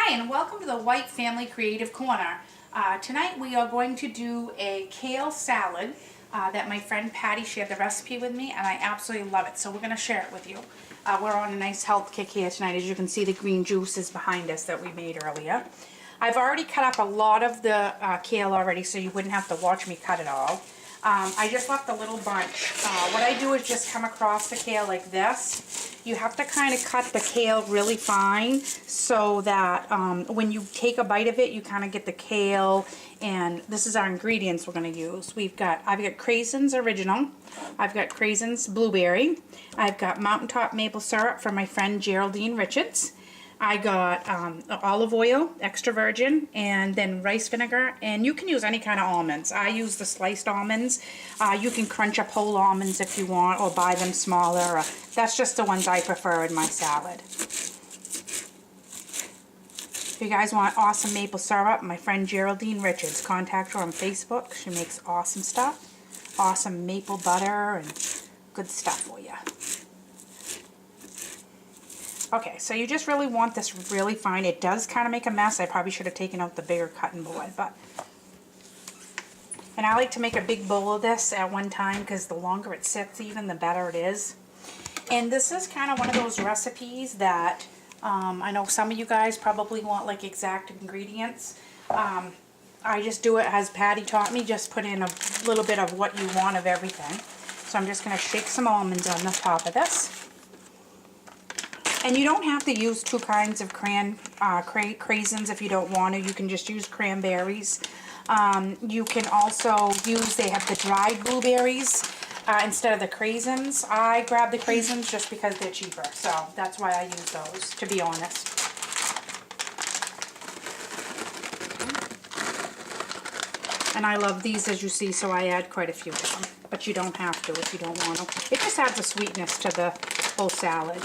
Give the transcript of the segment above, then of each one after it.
Hi, and welcome to the White Family Creative Corner. Tonight we are going to do a kale salad that my friend Patty shared the recipe with me, and I absolutely love it, so we're going to share it with you. We're on a nice health kick here tonight. As you can see, the green juice is behind us that we made earlier. I've already cut up a lot of the kale already, so you wouldn't have to watch me cut it all. I just left a little bunch. What I do is just come across the kale like this. You have to kind of cut the kale really fine so that when you take a bite of it, you kind of get the kale. And this is our ingredients we're going to use. I've got Craisins Original. I've got Craisins Blueberry. I've got Mountaintop Maple Syrup from my friend Geraldine Richards. I got olive oil, extra virgin, and then rice vinegar, and you can use any kind of almonds. I use the sliced almonds. You can crunch up whole almonds if you want, or buy them smaller. That's just the ones I prefer in my salad. If you guys want awesome maple syrup, my friend Geraldine Richards, contact her on Facebook. She makes awesome stuff, awesome maple butter, and good stuff for you. Okay, so you just really want this really fine. It does kind of make a mess. I probably should have taken out the bigger cutting board, and I like to make a big bowl of this at one time because the longer it sits, even the better it is. And this is kind of one of those recipes that I know some of you guys probably want like exact ingredients. I just do it as Patty taught me. Just put in a little bit of what you want of everything. So I'm just going to shake some almonds on the top of this. And you don't have to use two kinds of craisins if you don't want to. You can just use cranberries. You can also use, they have the dried blueberries instead of the craisins. I grab the craisins just because they're cheaper. So that's why I use those, to be honest. And I love these, as you see, so I add quite a few of them. But you don't have to if you don't want to. It just adds a sweetness to the whole salad.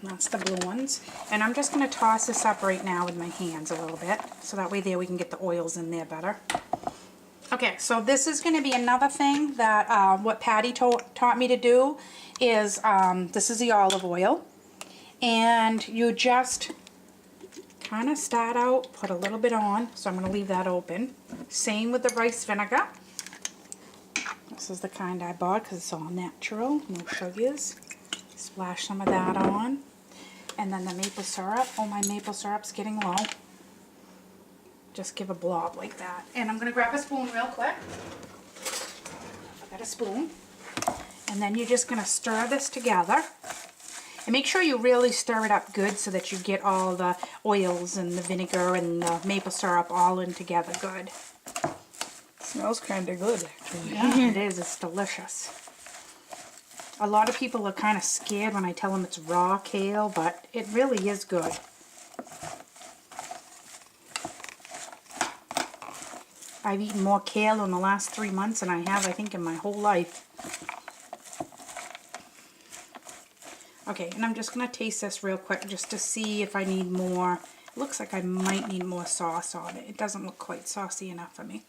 That's the blue ones. And I'm just going to toss this up right now with my hands a little bit. So that way there we can get the oils in there better. Okay, so this is going to be another thing that what Patty taught me to do is, this is the olive oil. And you just kind of start out, put a little bit on. So I'm going to leave that open. Same with the rice vinegar. This is the kind I bought because it's all natural, no sugars. Splash some of that on. And then the maple syrup. Oh, my maple syrup's getting low. Just give a blob like that. And I'm going to grab a spoon real quick. I got a spoon. And then you're just going to stir this together. And make sure you really stir it up good so that you get all the oils and the vinegar and the maple syrup all in together good. It smells kind of good, actually. Yeah, it is. It's delicious. A lot of people are kind of scared when I tell them it's raw kale, but it really is good. I've eaten more kale in the last 3 months than I have, I think, in my whole life. Okay, and I'm just going to taste this real quick just to see if I need more. It looks like I might need more sauce on it. It doesn't look quite saucy enough for me.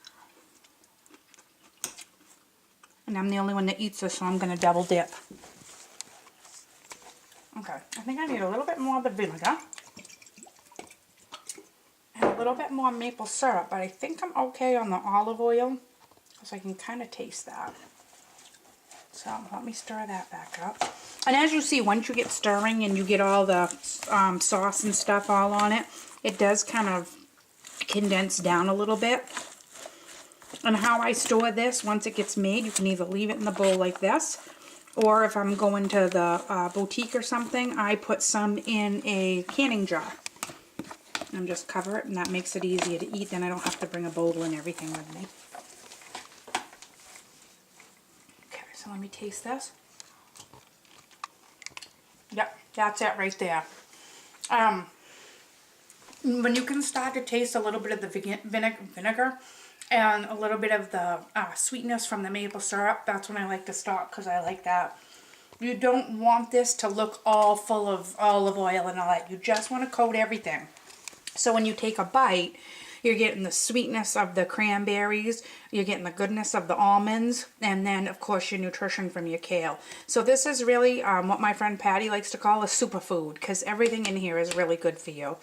And I'm the only one that eats this, so I'm going to double dip. Okay, I think I need a little bit more of the vinegar. And a little bit more maple syrup, but I think I'm okay on the olive oil, because I can kind of taste that. So let me stir that back up. And as you see, once you get stirring and you get all the sauce and stuff all on it, it does kind of condense down a little bit. And how I store this, once it gets made, you can either leave it in the bowl like this, or if I'm going to the boutique or something, I put some in a canning jar. And just cover it, and that makes it easier to eat. Then I don't have to bring a bowl and everything with me. Okay, so let me taste this. Yep, that's it right there. When you can start to taste a little bit of the vinegar, and a little bit of the sweetness from the maple syrup, that's when I like to stop, because I like that. You don't want this to look all full of olive oil and all that. You just want to coat everything. So when you take a bite, You're getting the sweetness of the cranberries, you're getting the goodness of the almonds, and then of course your nutrition from your kale. So this is really what my friend Patty likes to call a superfood, because everything in here is really good for you.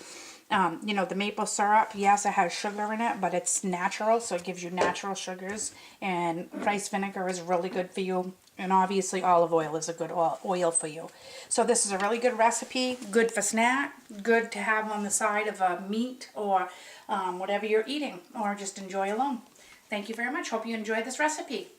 You know, the maple syrup, yes, it has sugar in it, but it's natural, so it gives you natural sugars. And rice vinegar is really good for you. And obviously olive oil is a good oil for you. So this is a really good recipe, good for snack, good to have on the side of a meat or whatever you're eating, or just enjoy alone. Thank you very much. Hope you enjoyed this recipe.